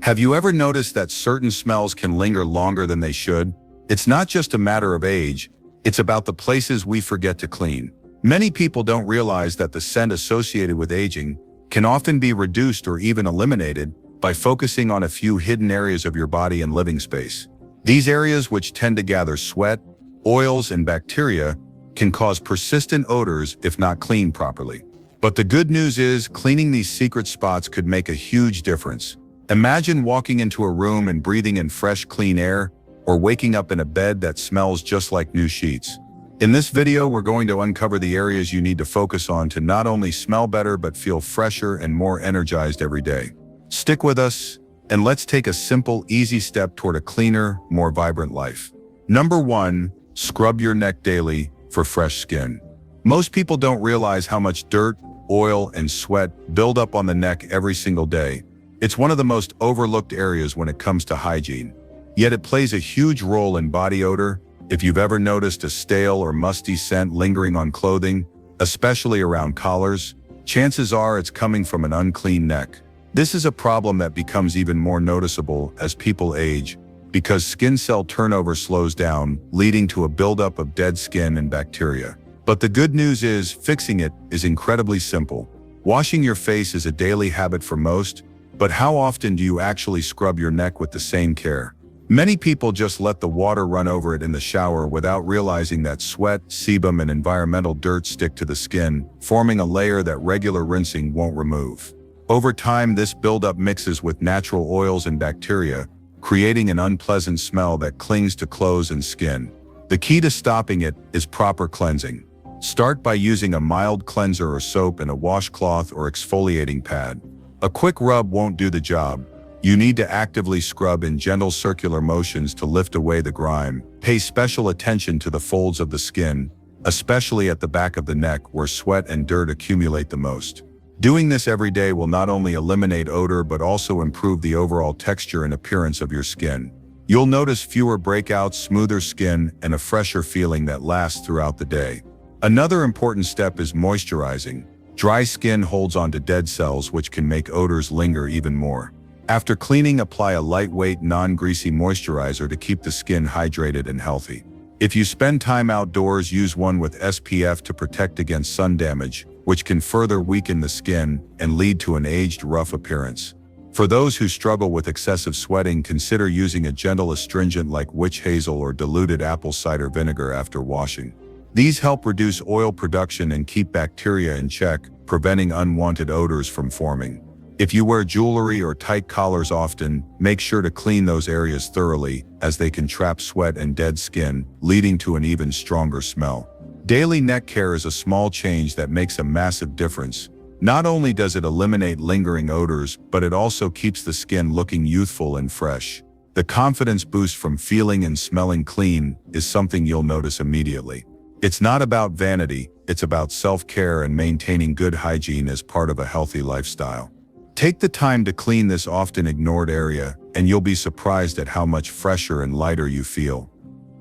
Have you ever noticed that certain smells can linger longer than they should? It's not just a matter of age, it's about the places we forget to clean. Many people don't realize that the scent associated with aging can often be reduced or even eliminated by focusing on a few hidden areas of your body and living space. These areas, which tend to gather sweat, oils, and bacteria, can cause persistent odors if not cleaned properly. But the good news is, cleaning these secret spots could make a huge difference. Imagine walking into a room and breathing in fresh, clean air, or waking up in a bed that smells just like new sheets. In this video, we're going to uncover the areas you need to focus on to not only smell better but feel fresher and more energized every day. Stick with us, and let's take a simple, easy step toward a cleaner, more vibrant life. Number 1, scrub your neck daily for fresh skin. Most people don't realize how much dirt, oil, and sweat build up on the neck every single day. It's one of the most overlooked areas when it comes to hygiene. Yet it plays a huge role in body odor. If you've ever noticed a stale or musty scent lingering on clothing, especially around collars, chances are it's coming from an unclean neck. This is a problem that becomes even more noticeable as people age, because skin cell turnover slows down, leading to a buildup of dead skin and bacteria. But the good news is, fixing it is incredibly simple. Washing your face is a daily habit for most, but how often do you actually scrub your neck with the same care? Many people just let the water run over it in the shower without realizing that sweat, sebum, and environmental dirt stick to the skin, forming a layer that regular rinsing won't remove. Over time, this buildup mixes with natural oils and bacteria, creating an unpleasant smell that clings to clothes and skin. The key to stopping it is proper cleansing. Start by using a mild cleanser or soap and a washcloth or exfoliating pad. A quick rub won't do the job. You need to actively scrub in gentle circular motions to lift away the grime. Pay special attention to the folds of the skin, especially at the back of the neck where sweat and dirt accumulate the most. Doing this every day will not only eliminate odor but also improve the overall texture and appearance of your skin. You'll notice fewer breakouts, smoother skin, and a fresher feeling that lasts throughout the day. Another important step is moisturizing. Dry skin holds onto dead cells, which can make odors linger even more. After cleaning, apply a lightweight, non-greasy moisturizer to keep the skin hydrated and healthy. If you spend time outdoors, use one with SPF to protect against sun damage, which can further weaken the skin and lead to an aged, rough appearance. For those who struggle with excessive sweating, consider using a gentle astringent like witch hazel or diluted apple cider vinegar after washing. These help reduce oil production and keep bacteria in check, preventing unwanted odors from forming. If you wear jewelry or tight collars often, make sure to clean those areas thoroughly, as they can trap sweat and dead skin, leading to an even stronger smell. Daily neck care is a small change that makes a massive difference. Not only does it eliminate lingering odors, but it also keeps the skin looking youthful and fresh. The confidence boost from feeling and smelling clean is something you'll notice immediately. It's not about vanity, it's about self-care and maintaining good hygiene as part of a healthy lifestyle. Take the time to clean this often ignored area, and you'll be surprised at how much fresher and lighter you feel.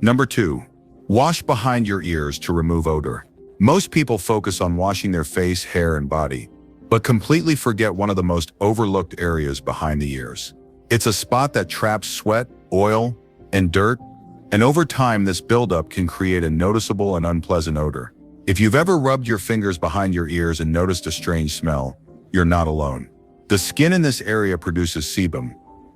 Number 2. Wash behind your ears to remove odor. Most people focus on washing their face, hair, and body, but completely forget one of the most overlooked areas behind the ears. It's a spot that traps sweat, oil, and dirt, and over time this buildup can create a noticeable and unpleasant odor. If you've ever rubbed your fingers behind your ears and noticed a strange smell, you're not alone. The skin in this area produces sebum,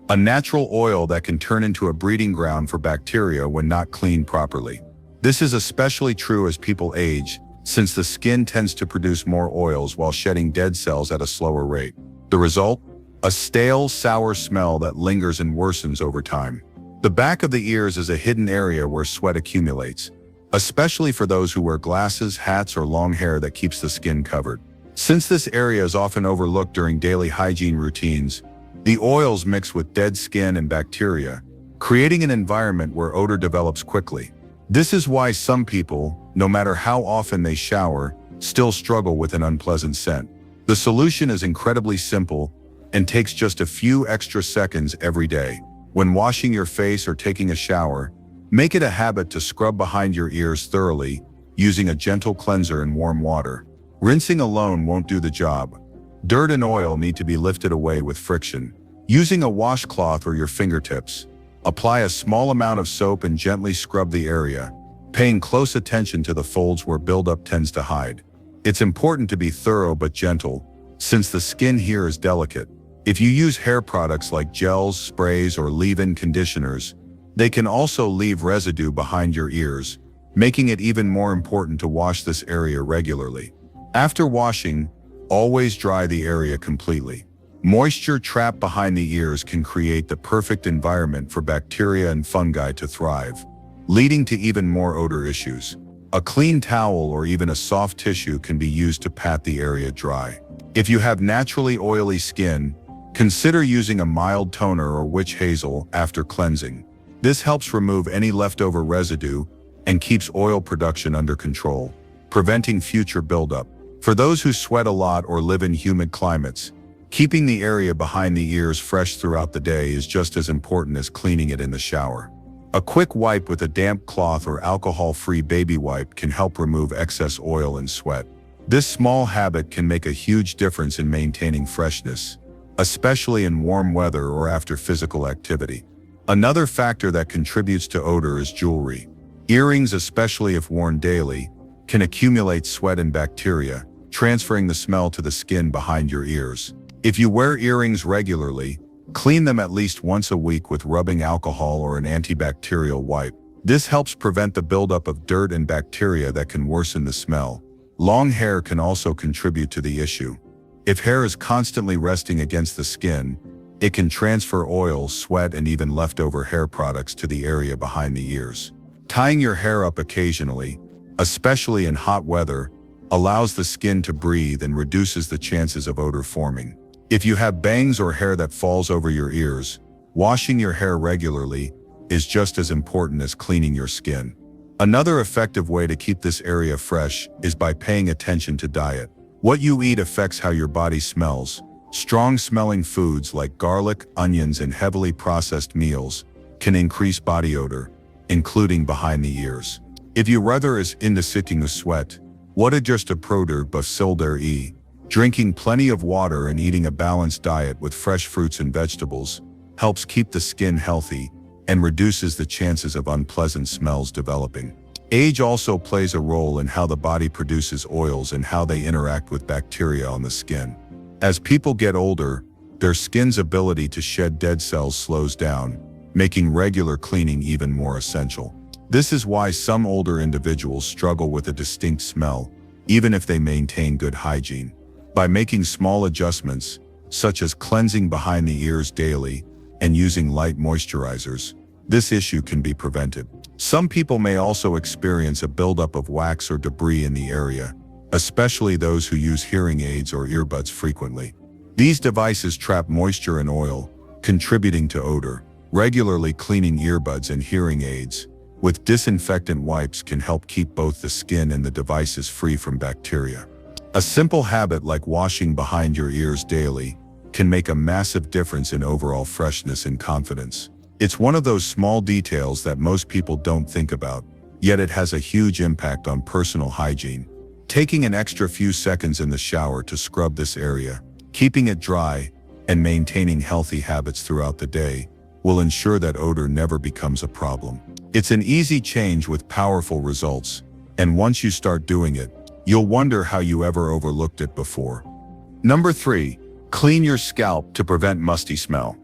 a natural oil that can turn into a breeding ground for bacteria when not cleaned properly. This is especially true as people age, since the skin tends to produce more oils while shedding dead cells at a slower rate. The result? A stale, sour smell that lingers and worsens over time. The back of the ears is a hidden area where sweat accumulates, especially for those who wear glasses, hats, or long hair that keeps the skin covered. Since this area is often overlooked during daily hygiene routines, the oils mix with dead skin and bacteria, creating an environment where odor develops quickly. This is why some people, no matter how often they shower, still struggle with an unpleasant scent. The solution is incredibly simple and takes just a few extra seconds every day. When washing your face or taking a shower, make it a habit to scrub behind your ears thoroughly, using a gentle cleanser and warm water. Rinsing alone won't do the job. Dirt and oil need to be lifted away with friction. Using a washcloth or your fingertips, apply a small amount of soap and gently scrub the area, paying close attention to the folds where buildup tends to hide. It's important to be thorough but gentle, since the skin here is delicate. If you use hair products like gels, sprays, or leave-in conditioners, they can also leave residue behind your ears, making it even more important to wash this area regularly. After washing, always dry the area completely. Moisture trapped behind the ears can create the perfect environment for bacteria and fungi to thrive, leading to even more odor issues. A clean towel or even a soft tissue can be used to pat the area dry. If you have naturally oily skin, consider using a mild toner or witch hazel after cleansing. This helps remove any leftover residue and keeps oil production under control, preventing future buildup. For those who sweat a lot or live in humid climates, keeping the area behind the ears fresh throughout the day is just as important as cleaning it in the shower. A quick wipe with a damp cloth or alcohol-free baby wipe can help remove excess oil and sweat. This small habit can make a huge difference in maintaining freshness, especially in warm weather or after physical activity. Another factor that contributes to odor is jewelry. Earrings, especially if worn daily, can accumulate sweat and bacteria, transferring the smell to the skin behind your ears. If you wear earrings regularly, clean them at least once a week with rubbing alcohol or an antibacterial wipe. This helps prevent the buildup of dirt and bacteria that can worsen the smell. Long hair can also contribute to the issue. If hair is constantly resting against the skin, it can transfer oil, sweat, and even leftover hair products to the area behind the ears. Tying your hair up occasionally, especially in hot weather, allows the skin to breathe and reduces the chances of odor forming. If you have bangs or hair that falls over your ears, washing your hair regularly is just as important as cleaning your skin. Another effective way to keep this area fresh is by paying attention to diet. What you eat affects how your body smells. Strong-smelling foods like garlic, onions, and heavily processed meals can increase body odor, including behind the ears. If you rather is into sitting with sweat, what just a proder bafsilder e. Drinking plenty of water and eating a balanced diet with fresh fruits and vegetables helps keep the skin healthy and reduces the chances of unpleasant smells developing. Age also plays a role in how the body produces oils and how they interact with bacteria on the skin. As people get older, their skin's ability to shed dead cells slows down, making regular cleaning even more essential. This is why some older individuals struggle with a distinct smell, even if they maintain good hygiene. By making small adjustments, such as cleansing behind the ears daily and using light moisturizers, this issue can be prevented. Some people may also experience a buildup of wax or debris in the area, especially those who use hearing aids or earbuds frequently. These devices trap moisture and oil, contributing to odor. Regularly cleaning earbuds and hearing aids with disinfectant wipes can help keep both the skin and the devices free from bacteria. A simple habit like washing behind your ears daily can make a massive difference in overall freshness and confidence. It's one of those small details that most people don't think about, yet it has a huge impact on personal hygiene. Taking an extra few seconds in the shower to scrub this area, keeping it dry, and maintaining healthy habits throughout the day will ensure that odor never becomes a problem. It's an easy change with powerful results, and once you start doing it, you'll wonder how you ever overlooked it before. Number 3. Clean your scalp to prevent musty smell.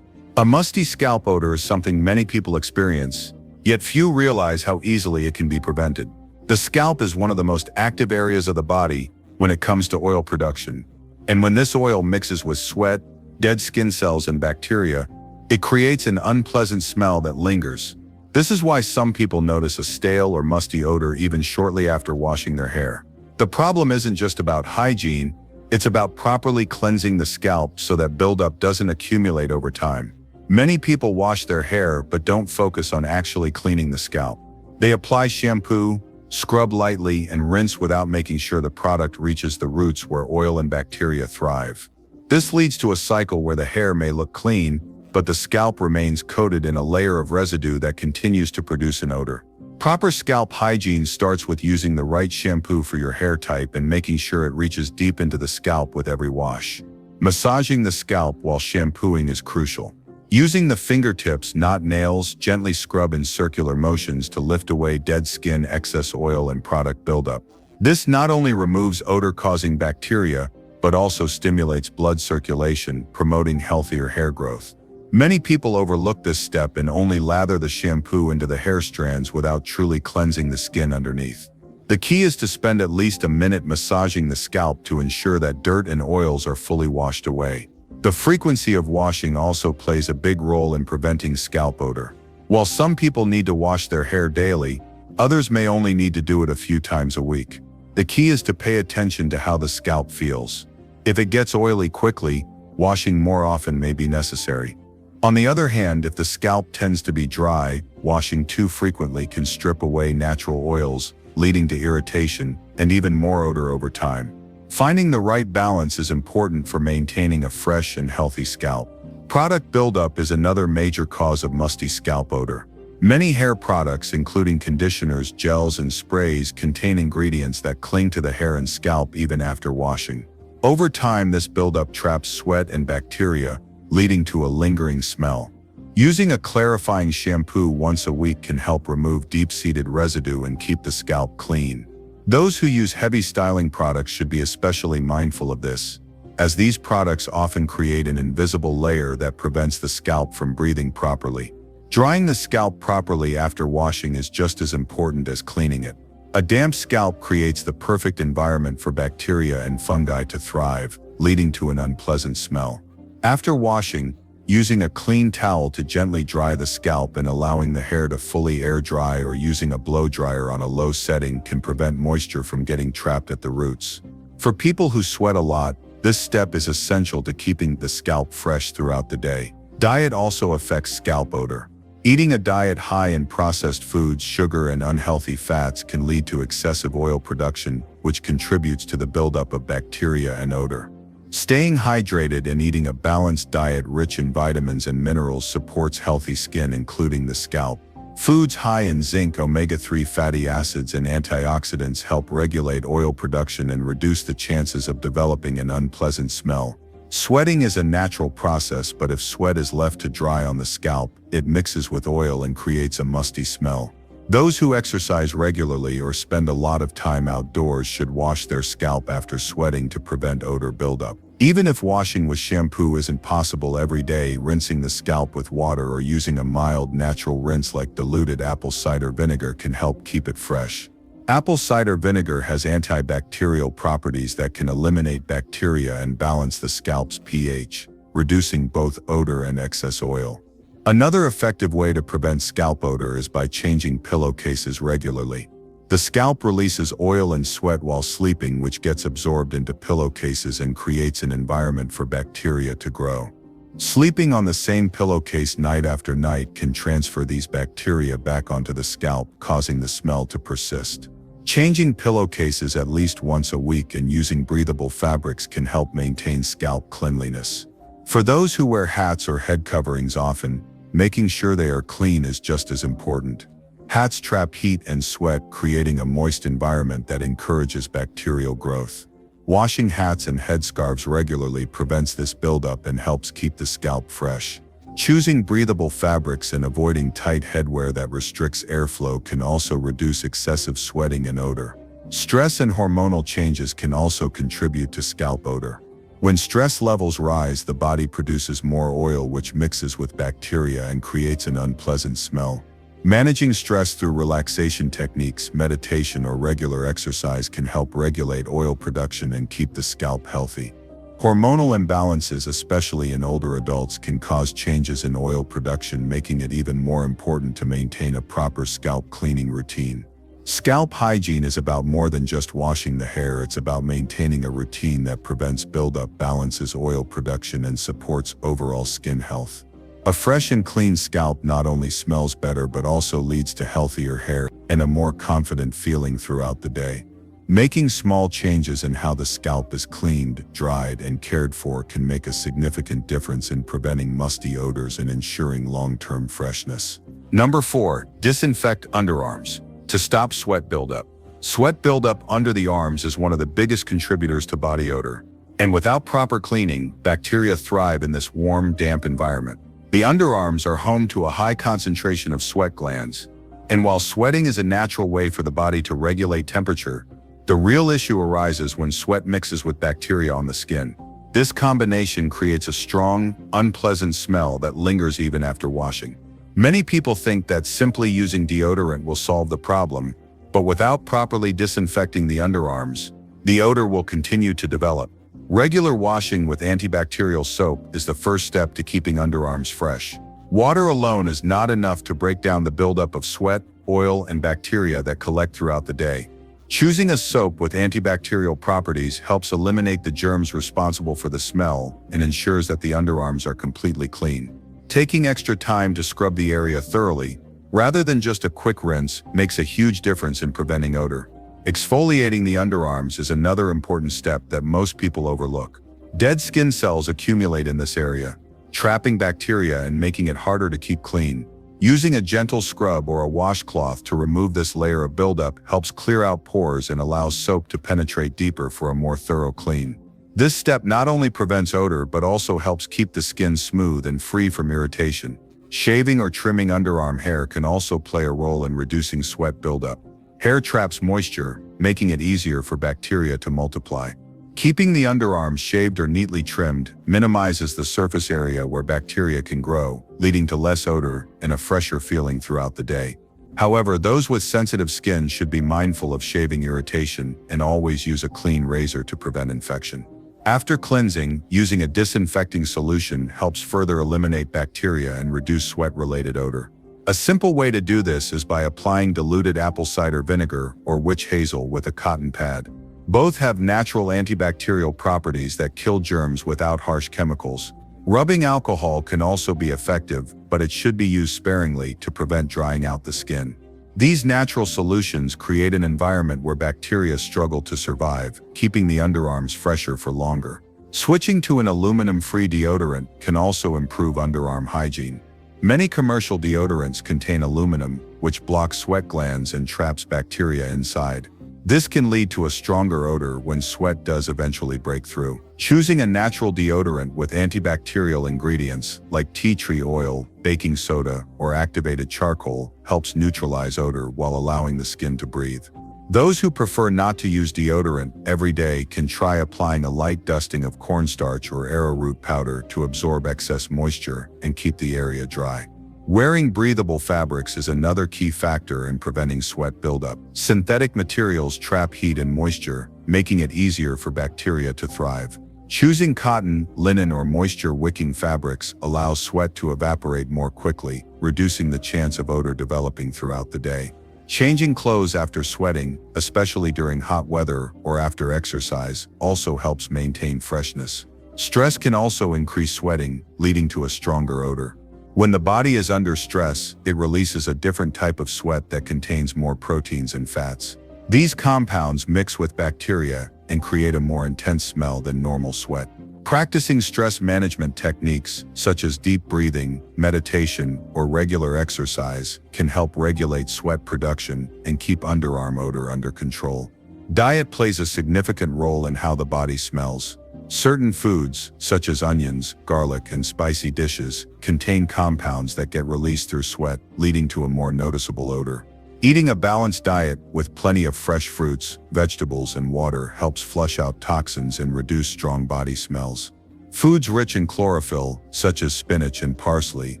A musty scalp odor is something many people experience, yet few realize how easily it can be prevented. The scalp is one of the most active areas of the body when it comes to oil production, and when this oil mixes with sweat, dead skin cells, and bacteria, it creates an unpleasant smell that lingers. This is why some people notice a stale or musty odor even shortly after washing their hair. The problem isn't just about hygiene, it's about properly cleansing the scalp so that buildup doesn't accumulate over time. Many people wash their hair but don't focus on actually cleaning the scalp. They apply shampoo, scrub lightly, and rinse without making sure the product reaches the roots where oil and bacteria thrive. This leads to a cycle where the hair may look clean, but the scalp remains coated in a layer of residue that continues to produce an odor. Proper scalp hygiene starts with using the right shampoo for your hair type and making sure it reaches deep into the scalp with every wash. Massaging the scalp while shampooing is crucial. Using the fingertips, not nails, gently scrub in circular motions to lift away dead skin, excess oil, and product buildup. This not only removes odor-causing bacteria, but also stimulates blood circulation, promoting healthier hair growth. Many people overlook this step and only lather the shampoo into the hair strands without truly cleansing the skin underneath. The key is to spend at least a minute massaging the scalp to ensure that dirt and oils are fully washed away. The frequency of washing also plays a big role in preventing scalp odor. While some people need to wash their hair daily, others may only need to do it a few times a week. The key is to pay attention to how the scalp feels. If it gets oily quickly, washing more often may be necessary. On the other hand, if the scalp tends to be dry, washing too frequently can strip away natural oils, leading to irritation and even more odor over time. Finding the right balance is important for maintaining a fresh and healthy scalp. Product buildup is another major cause of musty scalp odor. Many hair products, including conditioners, gels, and sprays, contain ingredients that cling to the hair and scalp even after washing. Over time, this buildup traps sweat and bacteria, leading to a lingering smell. Using a clarifying shampoo once a week can help remove deep-seated residue and keep the scalp clean. Those who use heavy styling products should be especially mindful of this, as these products often create an invisible layer that prevents the scalp from breathing properly. Drying the scalp properly after washing is just as important as cleaning it. A damp scalp creates the perfect environment for bacteria and fungi to thrive, leading to an unpleasant smell. After washing, using a clean towel to gently dry the scalp and allowing the hair to fully air dry or using a blow dryer on a low setting can prevent moisture from getting trapped at the roots. For people who sweat a lot, this step is essential to keeping the scalp fresh throughout the day. Diet also affects scalp odor. Eating a diet high in processed foods, sugar, and unhealthy fats can lead to excessive oil production, which contributes to the buildup of bacteria and odor. Staying hydrated and eating a balanced diet rich in vitamins and minerals supports healthy skin, including the scalp. Foods high in zinc, omega-3 fatty acids, and antioxidants help regulate oil production and reduce the chances of developing an unpleasant smell. Sweating is a natural process, but if sweat is left to dry on the scalp, it mixes with oil and creates a musty smell. Those who exercise regularly or spend a lot of time outdoors should wash their scalp after sweating to prevent odor buildup. Even if washing with shampoo isn't possible every day, rinsing the scalp with water or using a mild natural rinse like diluted apple cider vinegar can help keep it fresh. Apple cider vinegar has antibacterial properties that can eliminate bacteria and balance the scalp's pH, reducing both odor and excess oil. Another effective way to prevent scalp odor is by changing pillowcases regularly. The scalp releases oil and sweat while sleeping, which gets absorbed into pillowcases and creates an environment for bacteria to grow. Sleeping on the same pillowcase night after night can transfer these bacteria back onto the scalp, causing the smell to persist. Changing pillowcases at least once a week and using breathable fabrics can help maintain scalp cleanliness. For those who wear hats or head coverings often, making sure they are clean is just as important. Hats trap heat and sweat, creating a moist environment that encourages bacterial growth. Washing hats and headscarves regularly prevents this buildup and helps keep the scalp fresh. Choosing breathable fabrics and avoiding tight headwear that restricts airflow can also reduce excessive sweating and odor. Stress and hormonal changes can also contribute to scalp odor. When stress levels rise, the body produces more oil, which mixes with bacteria and creates an unpleasant smell. Managing stress through relaxation techniques, meditation, or regular exercise can help regulate oil production and keep the scalp healthy. Hormonal imbalances, especially in older adults, can cause changes in oil production, making it even more important to maintain a proper scalp cleaning routine. Scalp hygiene is about more than just washing the hair. It's about maintaining a routine that prevents buildup, balances oil production, and supports overall skin health. A fresh and clean scalp not only smells better but also leads to healthier hair and a more confident feeling throughout the day. Making small changes in how the scalp is cleaned, dried, and cared for can make a significant difference in preventing musty odors and ensuring long-term freshness. Number 4. Disinfect underarms. To stop sweat buildup. Sweat buildup under the arms is one of the biggest contributors to body odor. And without proper cleaning, bacteria thrive in this warm, damp environment. The underarms are home to a high concentration of sweat glands. And while sweating is a natural way for the body to regulate temperature, the real issue arises when sweat mixes with bacteria on the skin. This combination creates a strong, unpleasant smell that lingers even after washing. Many people think that simply using deodorant will solve the problem, but without properly disinfecting the underarms, the odor will continue to develop. Regular washing with antibacterial soap is the first step to keeping underarms fresh. Water alone is not enough to break down the buildup of sweat, oil, and bacteria that collect throughout the day. Choosing a soap with antibacterial properties helps eliminate the germs responsible for the smell and ensures that the underarms are completely clean. Taking extra time to scrub the area thoroughly, rather than just a quick rinse, makes a huge difference in preventing odor. Exfoliating the underarms is another important step that most people overlook. Dead skin cells accumulate in this area, trapping bacteria and making it harder to keep clean. Using a gentle scrub or a washcloth to remove this layer of buildup helps clear out pores and allows soap to penetrate deeper for a more thorough clean. This step not only prevents odor but also helps keep the skin smooth and free from irritation. Shaving or trimming underarm hair can also play a role in reducing sweat buildup. Hair traps moisture, making it easier for bacteria to multiply. Keeping the underarms shaved or neatly trimmed minimizes the surface area where bacteria can grow, leading to less odor and a fresher feeling throughout the day. However, those with sensitive skin should be mindful of shaving irritation and always use a clean razor to prevent infection. After cleansing, using a disinfecting solution helps further eliminate bacteria and reduce sweat-related odor. A simple way to do this is by applying diluted apple cider vinegar or witch hazel with a cotton pad. Both have natural antibacterial properties that kill germs without harsh chemicals. Rubbing alcohol can also be effective, but it should be used sparingly to prevent drying out the skin. These natural solutions create an environment where bacteria struggle to survive, keeping the underarms fresher for longer. Switching to an aluminum-free deodorant can also improve underarm hygiene. Many commercial deodorants contain aluminum, which blocks sweat glands and traps bacteria inside. This can lead to a stronger odor when sweat does eventually break through. Choosing a natural deodorant with antibacterial ingredients like tea tree oil, baking soda, or activated charcoal helps neutralize odor while allowing the skin to breathe. Those who prefer not to use deodorant every day can try applying a light dusting of cornstarch or arrowroot powder to absorb excess moisture and keep the area dry. Wearing breathable fabrics is another key factor in preventing sweat buildup. Synthetic materials trap heat and moisture, making it easier for bacteria to thrive. Choosing cotton, linen, or moisture-wicking fabrics allows sweat to evaporate more quickly, reducing the chance of odor developing throughout the day. Changing clothes after sweating, especially during hot weather or after exercise, also helps maintain freshness. Stress can also increase sweating, leading to a stronger odor. When the body is under stress, it releases a different type of sweat that contains more proteins and fats. These compounds mix with bacteria and create a more intense smell than normal sweat. Practicing stress management techniques, such as deep breathing, meditation, or regular exercise, can help regulate sweat production and keep underarm odor under control. Diet plays a significant role in how the body smells. Certain foods, such as onions, garlic, and spicy dishes, contain compounds that get released through sweat, leading to a more noticeable odor. Eating a balanced diet with plenty of fresh fruits, vegetables, and water helps flush out toxins and reduce strong body smells. Foods rich in chlorophyll, such as spinach and parsley,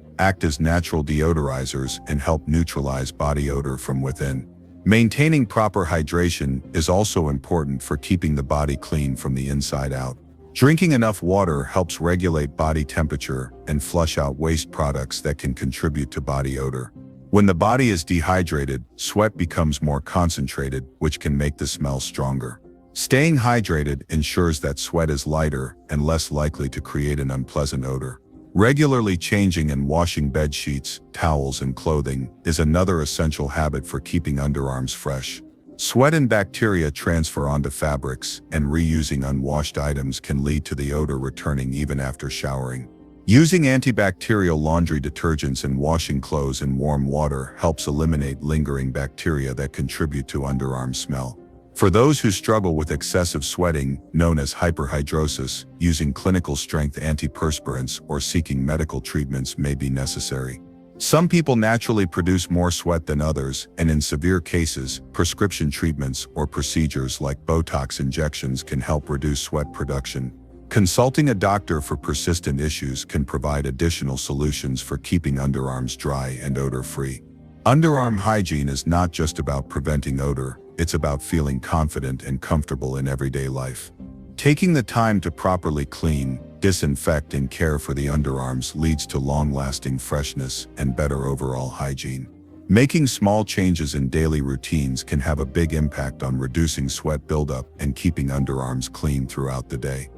act as natural deodorizers and help neutralize body odor from within. Maintaining proper hydration is also important for keeping the body clean from the inside out. Drinking enough water helps regulate body temperature and flush out waste products that can contribute to body odor. When the body is dehydrated, sweat becomes more concentrated, which can make the smell stronger. Staying hydrated ensures that sweat is lighter and less likely to create an unpleasant odor. Regularly changing and washing bed sheets, towels, and clothing is another essential habit for keeping underarms fresh. Sweat and bacteria transfer onto fabrics, and reusing unwashed items can lead to the odor returning even after showering. Using antibacterial laundry detergents and washing clothes in warm water helps eliminate lingering bacteria that contribute to underarm smell. For those who struggle with excessive sweating, known as hyperhidrosis, using clinical-strength antiperspirants or seeking medical treatments may be necessary. Some people naturally produce more sweat than others, and in severe cases, prescription treatments or procedures like Botox injections can help reduce sweat production. Consulting a doctor for persistent issues can provide additional solutions for keeping underarms dry and odor-free. Underarm hygiene is not just about preventing odor, it's about feeling confident and comfortable in everyday life. Taking the time to properly clean, disinfect, and care for the underarms leads to long-lasting freshness and better overall hygiene. Making small changes in daily routines can have a big impact on reducing sweat buildup and keeping underarms clean throughout the day.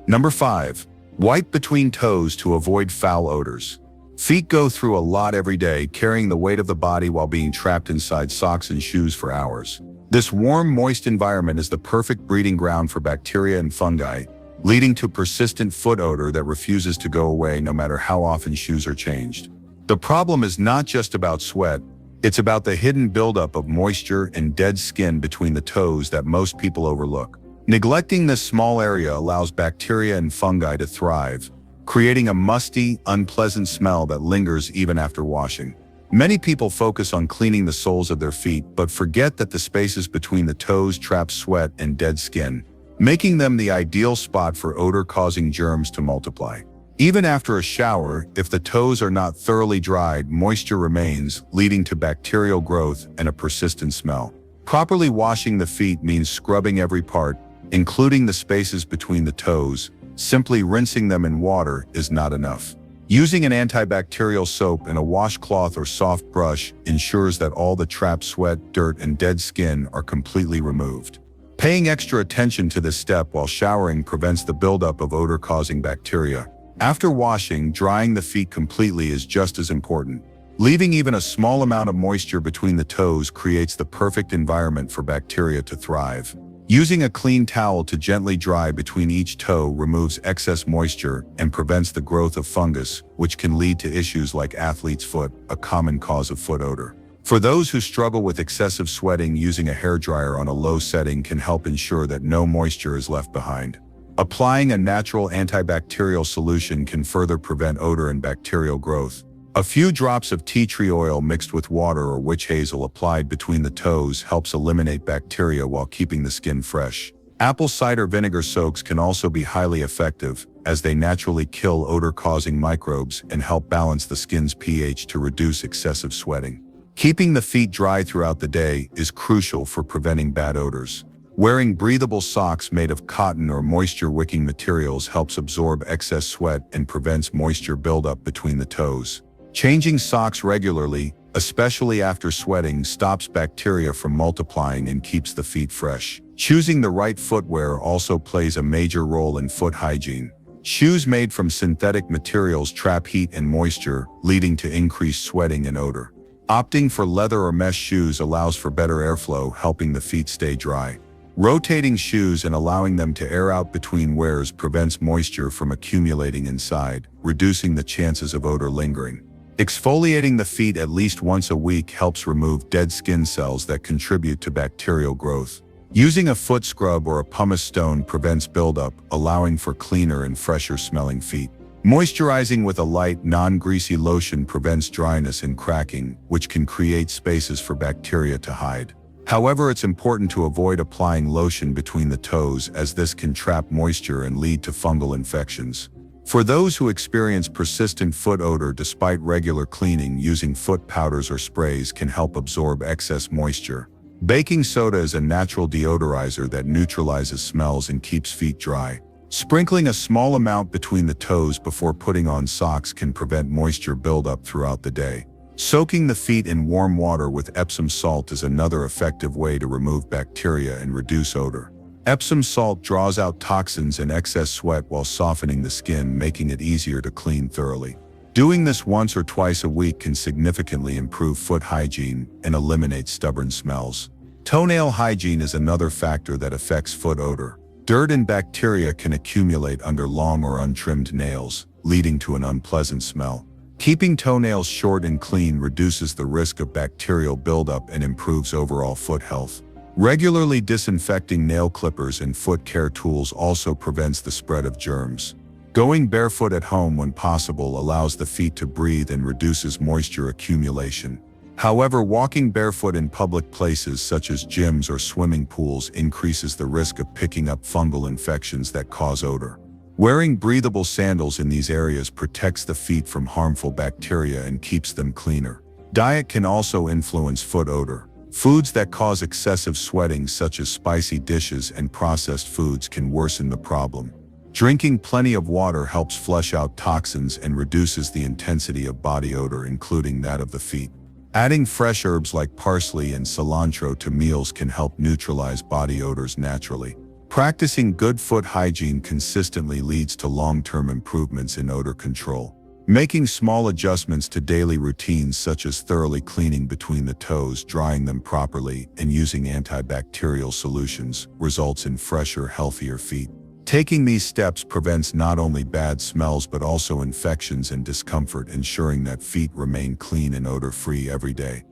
Number 5. Wipe between toes to avoid foul odors. Feet go through a lot every day, carrying the weight of the body while being trapped inside socks and shoes for hours. This warm, moist environment is the perfect breeding ground for bacteria and fungi, leading to persistent foot odor that refuses to go away no matter how often shoes are changed. The problem is not just about sweat, it's about the hidden buildup of moisture and dead skin between the toes that most people overlook. Neglecting this small area allows bacteria and fungi to thrive, creating a musty, unpleasant smell that lingers even after washing. Many people focus on cleaning the soles of their feet but forget that the spaces between the toes trap sweat and dead skin, making them the ideal spot for odor-causing germs to multiply. Even after a shower, if the toes are not thoroughly dried, moisture remains, leading to bacterial growth and a persistent smell. Properly washing the feet means scrubbing every part, including the spaces between the toes. Simply rinsing them in water is not enough. Using an antibacterial soap and a washcloth or soft brush ensures that all the trapped sweat, dirt, and dead skin are completely removed. Paying extra attention to this step while showering prevents the buildup of odor-causing bacteria. After washing, drying the feet completely is just as important. Leaving even a small amount of moisture between the toes creates the perfect environment for bacteria to thrive. Using a clean towel to gently dry between each toe removes excess moisture and prevents the growth of fungus, which can lead to issues like athlete's foot, a common cause of foot odor. For those who struggle with excessive sweating, using a hairdryer on a low setting can help ensure that no moisture is left behind. Applying a natural antibacterial solution can further prevent odor and bacterial growth. A few drops of tea tree oil mixed with water or witch hazel applied between the toes helps eliminate bacteria while keeping the skin fresh. Apple cider vinegar soaks can also be highly effective, as they naturally kill odor-causing microbes and help balance the skin's pH to reduce excessive sweating. Keeping the feet dry throughout the day is crucial for preventing bad odors. Wearing breathable socks made of cotton or moisture-wicking materials helps absorb excess sweat and prevents moisture buildup between the toes. Changing socks regularly, especially after sweating, stops bacteria from multiplying and keeps the feet fresh. Choosing the right footwear also plays a major role in foot hygiene. Shoes made from synthetic materials trap heat and moisture, leading to increased sweating and odor. Opting for leather or mesh shoes allows for better airflow, helping the feet stay dry. Rotating shoes and allowing them to air out between wears prevents moisture from accumulating inside, reducing the chances of odor lingering. Exfoliating the feet at least once a week helps remove dead skin cells that contribute to bacterial growth. Using a foot scrub or a pumice stone prevents buildup, allowing for cleaner and fresher smelling feet. Moisturizing with a light, non-greasy lotion prevents dryness and cracking, which can create spaces for bacteria to hide. However, it's important to avoid applying lotion between the toes, as this can trap moisture and lead to fungal infections. For those who experience persistent foot odor despite regular cleaning, using foot powders or sprays can help absorb excess moisture. Baking soda is a natural deodorizer that neutralizes smells and keeps feet dry. Sprinkling a small amount between the toes before putting on socks can prevent moisture buildup throughout the day. Soaking the feet in warm water with Epsom salt is another effective way to remove bacteria and reduce odor. Epsom salt draws out toxins and excess sweat while softening the skin, making it easier to clean thoroughly. Doing this once or twice a week can significantly improve foot hygiene and eliminate stubborn smells. Toenail hygiene is another factor that affects foot odor. Dirt and bacteria can accumulate under long or untrimmed nails, leading to an unpleasant smell. Keeping toenails short and clean reduces the risk of bacterial buildup and improves overall foot health. Regularly disinfecting nail clippers and foot care tools also prevents the spread of germs. Going barefoot at home when possible allows the feet to breathe and reduces moisture accumulation. However, walking barefoot in public places such as gyms or swimming pools increases the risk of picking up fungal infections that cause odor. Wearing breathable sandals in these areas protects the feet from harmful bacteria and keeps them cleaner. Diet can also influence foot odor. Foods that cause excessive sweating, such as spicy dishes and processed foods, can worsen the problem. Drinking plenty of water helps flush out toxins and reduces the intensity of body odor, including that of the feet. Adding fresh herbs like parsley and cilantro to meals can help neutralize body odors naturally. Practicing good foot hygiene consistently leads to long-term improvements in odor control. Making small adjustments to daily routines such as thoroughly cleaning between the toes, drying them properly, and using antibacterial solutions results in fresher, healthier feet. Taking these steps prevents not only bad smells but also infections and discomfort, ensuring that feet remain clean and odor-free every day.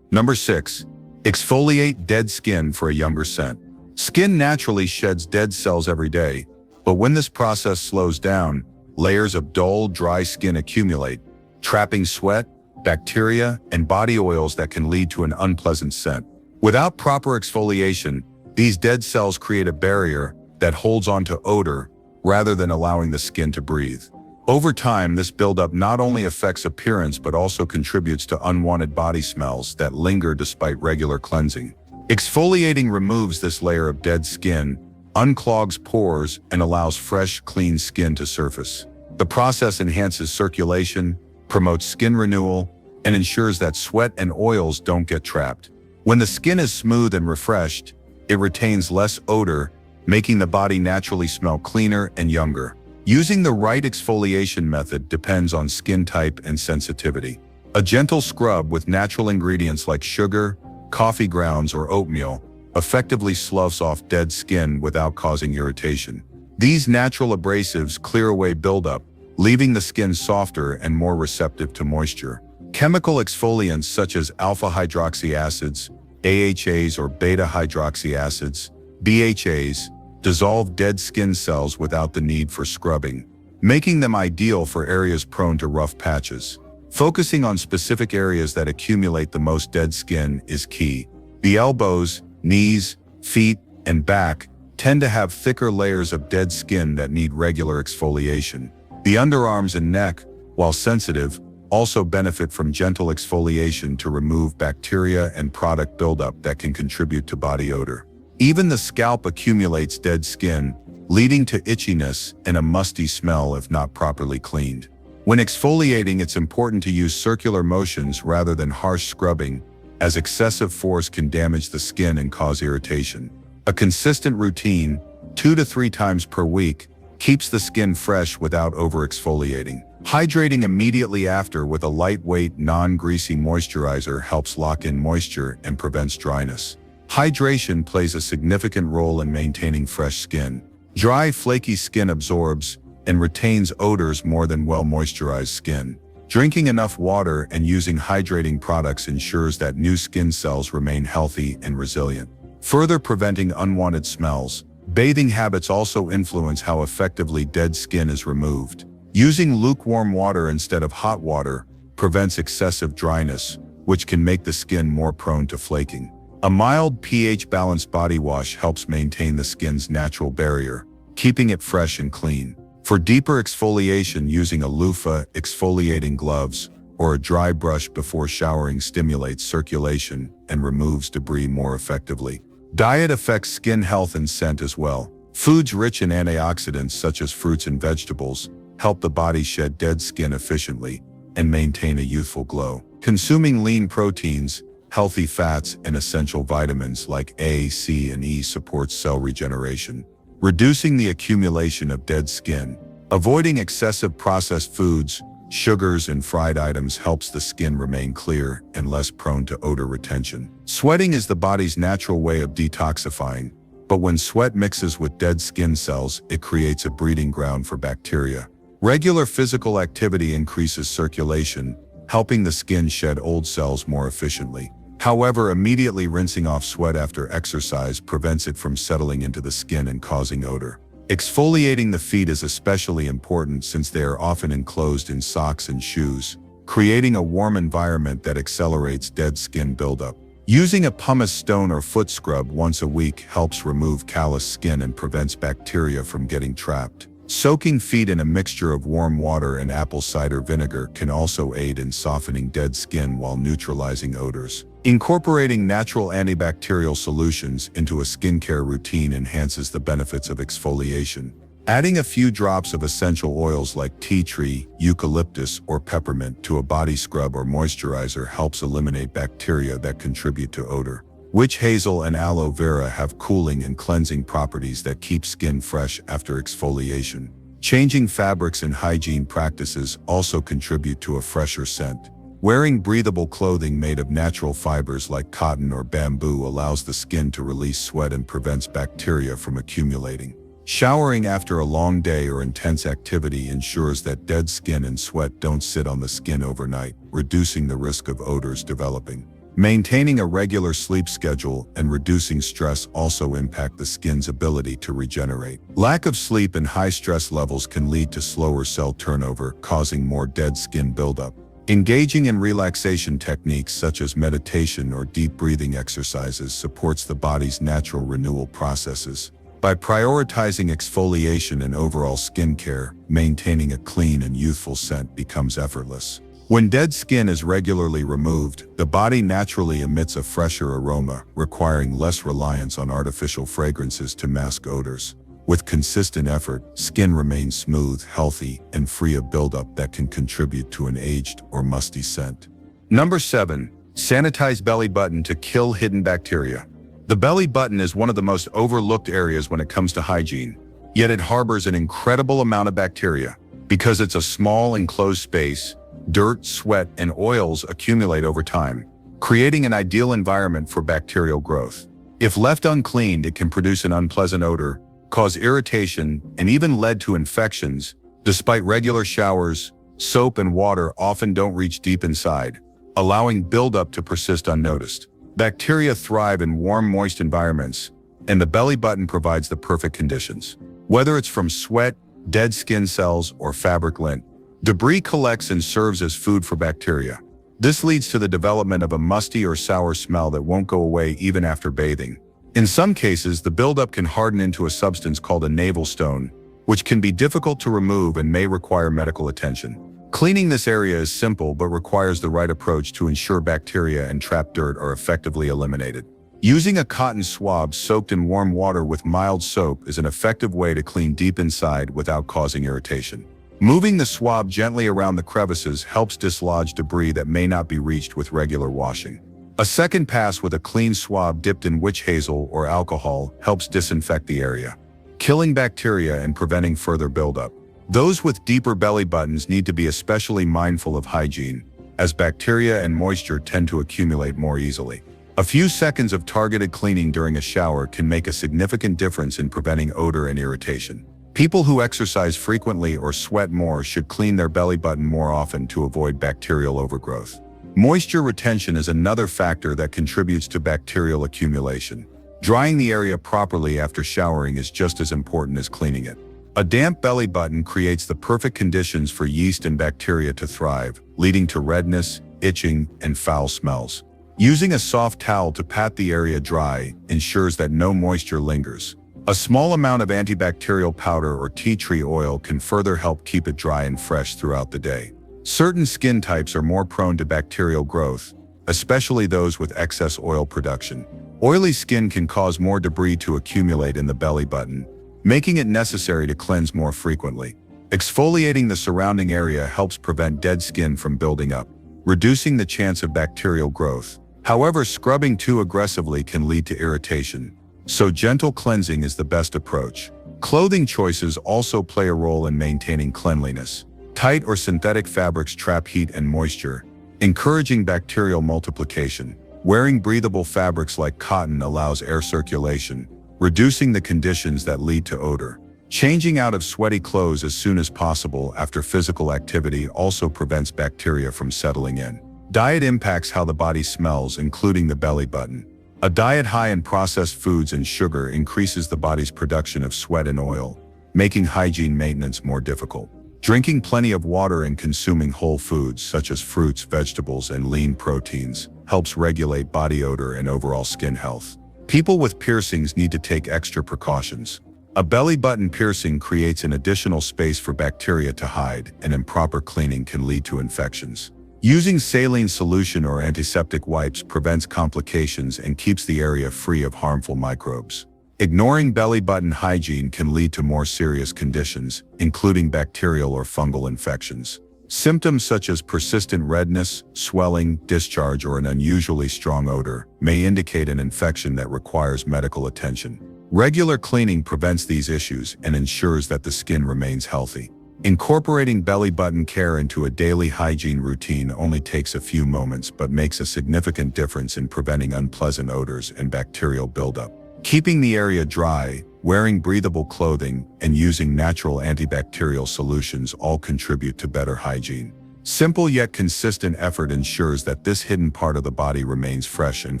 Number 6. Exfoliate dead skin for a younger scent. Skin naturally sheds dead cells every day, but when this process slows down, layers of dull, dry skin accumulate, trapping sweat, bacteria, and body oils that can lead to an unpleasant scent. Without proper exfoliation, these dead cells create a barrier that holds on to odor rather than allowing the skin to breathe. Over time, this buildup not only affects appearance but also contributes to unwanted body smells that linger despite regular cleansing. Exfoliating removes this layer of dead skin, unclogs pores, and allows fresh, clean skin to surface. The process enhances circulation, promotes skin renewal, and ensures that sweat and oils don't get trapped. When the skin is smooth and refreshed, it retains less odor, making the body naturally smell cleaner and younger. Using the right exfoliation method depends on skin type and sensitivity. A gentle scrub with natural ingredients like sugar, coffee grounds, or oatmeal effectively sloughs off dead skin without causing irritation. These natural abrasives clear away buildup, leaving the skin softer and more receptive to moisture. Chemical exfoliants such as alpha-hydroxy acids, AHAs, or beta-hydroxy acids, BHAs, dissolve dead skin cells without the need for scrubbing, making them ideal for areas prone to rough patches. Focusing on specific areas that accumulate the most dead skin is key. The elbows, knees, feet, and back tend to have thicker layers of dead skin that need regular exfoliation. The underarms and neck, while sensitive, also benefit from gentle exfoliation to remove bacteria and product buildup that can contribute to body odor. Even the scalp accumulates dead skin, leading to itchiness and a musty smell if not properly cleaned. When exfoliating, it's important to use circular motions rather than harsh scrubbing, as excessive force can damage the skin and cause irritation. A consistent routine, 2 to 3 times per week, keeps the skin fresh without over-exfoliating. Hydrating immediately after with a lightweight, non-greasy moisturizer helps lock in moisture and prevents dryness. Hydration plays a significant role in maintaining fresh skin. Dry, flaky skin absorbs and retains odors more than well-moisturized skin. Drinking enough water and using hydrating products ensures that new skin cells remain healthy and resilient. Further preventing unwanted smells, bathing habits also influence how effectively dead skin is removed. Using lukewarm water instead of hot water prevents excessive dryness, which can make the skin more prone to flaking. A mild pH-balanced body wash helps maintain the skin's natural barrier, keeping it fresh and clean. For deeper exfoliation, using a loofah, exfoliating gloves, or a dry brush before showering stimulates circulation and removes debris more effectively. Diet affects skin health and scent as well. Foods rich in antioxidants such as fruits and vegetables help the body shed dead skin efficiently and maintain a youthful glow. Consuming lean proteins, healthy fats, and essential vitamins like A, C, and E supports cell regeneration, reducing the accumulation of dead skin. Avoiding excessive processed foods, sugars, and fried items helps the skin remain clear and less prone to odor retention. Sweating is the body's natural way of detoxifying, but when sweat mixes with dead skin cells, it creates a breeding ground for bacteria. Regular physical activity increases circulation, helping the skin shed old cells more efficiently. However, immediately rinsing off sweat after exercise prevents it from settling into the skin and causing odor. Exfoliating the feet is especially important since they are often enclosed in socks and shoes, creating a warm environment that accelerates dead skin buildup. Using a pumice stone or foot scrub once a week helps remove callous skin and prevents bacteria from getting trapped. Soaking feet in a mixture of warm water and apple cider vinegar can also aid in softening dead skin while neutralizing odors. Incorporating natural antibacterial solutions into a skincare routine enhances the benefits of exfoliation. Adding a few drops of essential oils like tea tree, eucalyptus, or peppermint to a body scrub or moisturizer helps eliminate bacteria that contribute to odor. Witch hazel and aloe vera have cooling and cleansing properties that keep skin fresh after exfoliation. Changing fabrics and hygiene practices also contribute to a fresher scent. Wearing breathable clothing made of natural fibers like cotton or bamboo allows the skin to release sweat and prevents bacteria from accumulating. Showering after a long day or intense activity ensures that dead skin and sweat don't sit on the skin overnight, reducing the risk of odors developing. Maintaining a regular sleep schedule and reducing stress also impact the skin's ability to regenerate. Lack of sleep and high stress levels can lead to slower cell turnover, causing more dead skin buildup. Engaging in relaxation techniques such as meditation or deep breathing exercises supports the body's natural renewal processes. By prioritizing exfoliation and overall skincare, maintaining a clean and youthful scent becomes effortless. When dead skin is regularly removed, the body naturally emits a fresher aroma, requiring less reliance on artificial fragrances to mask odors. With consistent effort, skin remains smooth, healthy, and free of buildup that can contribute to an aged or musty scent. Number 7. Sanitize belly button to kill hidden bacteria. The belly button is one of the most overlooked areas when it comes to hygiene, yet it harbors an incredible amount of bacteria. Because it's a small enclosed space, dirt, sweat, and oils accumulate over time, creating an ideal environment for bacterial growth. If left uncleaned, it can produce an unpleasant odor, cause irritation, and even lead to infections. Despite regular showers, soap and water often don't reach deep inside, allowing buildup to persist unnoticed. Bacteria thrive in warm, moist environments, and the belly button provides the perfect conditions. Whether it's from sweat, dead skin cells, or fabric lint, debris collects and serves as food for bacteria. This leads to the development of a musty or sour smell that won't go away even after bathing. In some cases, the buildup can harden into a substance called a navel stone, which can be difficult to remove and may require medical attention. Cleaning this area is simple but requires the right approach to ensure bacteria and trapped dirt are effectively eliminated. Using a cotton swab soaked in warm water with mild soap is an effective way to clean deep inside without causing irritation. Moving the swab gently around the crevices helps dislodge debris that may not be reached with regular washing. A second pass with a clean swab dipped in witch hazel or alcohol helps disinfect the area, killing bacteria and preventing further buildup. Those with deeper belly buttons need to be especially mindful of hygiene, as bacteria and moisture tend to accumulate more easily. A few seconds of targeted cleaning during a shower can make a significant difference in preventing odor and irritation. People who exercise frequently or sweat more should clean their belly button more often to avoid bacterial overgrowth. Moisture retention is another factor that contributes to bacterial accumulation. Drying the area properly after showering is just as important as cleaning it. A damp belly button creates the perfect conditions for yeast and bacteria to thrive, leading to redness, itching, and foul smells. Using a soft towel to pat the area dry ensures that no moisture lingers. A small amount of antibacterial powder or tea tree oil can further help keep it dry and fresh throughout the day. Certain skin types are more prone to bacterial growth, especially those with excess oil production. Oily skin can cause more debris to accumulate in the belly button, making it necessary to cleanse more frequently. Exfoliating the surrounding area helps prevent dead skin from building up, reducing the chance of bacterial growth. However, scrubbing too aggressively can lead to irritation, so gentle cleansing is the best approach. Clothing choices also play a role in maintaining cleanliness. Tight or synthetic fabrics trap heat and moisture, encouraging bacterial multiplication. Wearing breathable fabrics like cotton allows air circulation, reducing the conditions that lead to odor. Changing out of sweaty clothes as soon as possible after physical activity also prevents bacteria from settling in. Diet impacts how the body smells, including the belly button. A diet high in processed foods and sugar increases the body's production of sweat and oil, making hygiene maintenance more difficult. Drinking plenty of water and consuming whole foods such as fruits, vegetables, and lean proteins helps regulate body odor and overall skin health. People with piercings need to take extra precautions. A belly button piercing creates an additional space for bacteria to hide, and improper cleaning can lead to infections. Using saline solution or antiseptic wipes prevents complications and keeps the area free of harmful microbes. Ignoring belly button hygiene can lead to more serious conditions, including bacterial or fungal infections. Symptoms such as persistent redness, swelling, discharge, or an unusually strong odor may indicate an infection that requires medical attention. Regular cleaning prevents these issues and ensures that the skin remains healthy. Incorporating belly button care into a daily hygiene routine only takes a few moments but makes a significant difference in preventing unpleasant odors and bacterial buildup. Keeping the area dry, wearing breathable clothing, and using natural antibacterial solutions all contribute to better hygiene. Simple yet consistent effort ensures that this hidden part of the body remains fresh and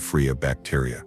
free of bacteria.